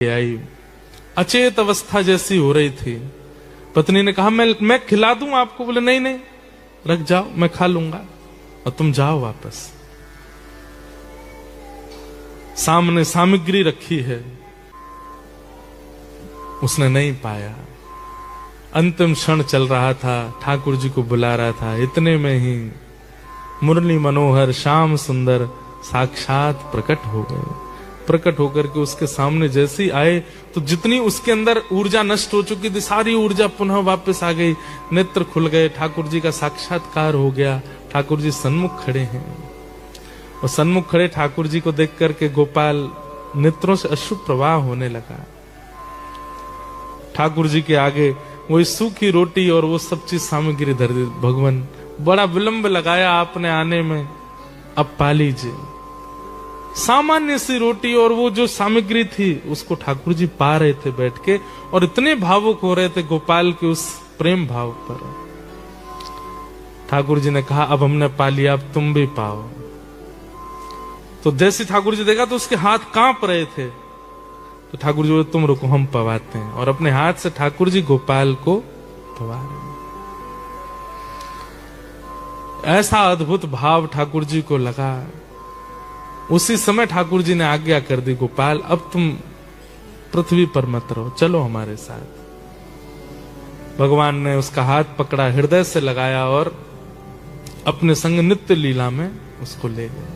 आई, अचेत अवस्था जैसी हो रही थी। पत्नी ने कहा मैं खिला दूं आपको। बोले नहीं नहीं, रख जाओ, मैं खा लूंगा और तुम जाओ वापस। सामने सामग्री रखी है, उसने नहीं पाया। अंतिम क्षण चल रहा था, ठाकुर जी को बुला रहा था। इतने में ही मुरली मनोहर श्याम सुंदर साक्षात प्रकट हो गए। प्रकट होकर के उसके सामने जैसे ही आए तो जितनी उसके अंदर ऊर्जा नष्ट हो चुकी थी, सारी ऊर्जा पुनः वापस आ गई। नेत्र खुल गए, ठाकुर जी का साक्षात्कार हो गया। ठाकुर जी सन्मुख खड़े हैं और सन्मुख खड़े ठाकुर जी को देख करके गोपाल नेत्रों से अश्रु प्रवाह होने लगा। ठाकुर जी के आगे वही सूखी रोटी और वो सब चीज सामग्री धर दी। भगवान बड़ा विलंब लगाया आपने आने में, अब पा लीजिए। सामान्य सी रोटी और वो जो सामग्री थी उसको ठाकुर जी पा रहे थे बैठ के, और इतने भावुक हो रहे थे गोपाल के उस प्रेम भाव पर। ठाकुर जी ने कहा अब हमने पा लिया, अब तुम भी पाओ। तो जैसे ठाकुर जी देखा तो उसके हाथ कांप रहे थे। तो ठाकुर जी बोले तुम रुको, हम पवाते हैं। और अपने हाथ से ठाकुर जी गोपाल को पवा रहे। ऐसा अद्भुत भाव ठाकुर जी को लगा। उसी समय ठाकुर जी ने आज्ञा कर दी, गोपाल अब तुम पृथ्वी पर मत रहो, चलो हमारे साथ। भगवान ने उसका हाथ पकड़ा, हृदय से लगाया और अपने संग नित्य लीला में उसको ले गए।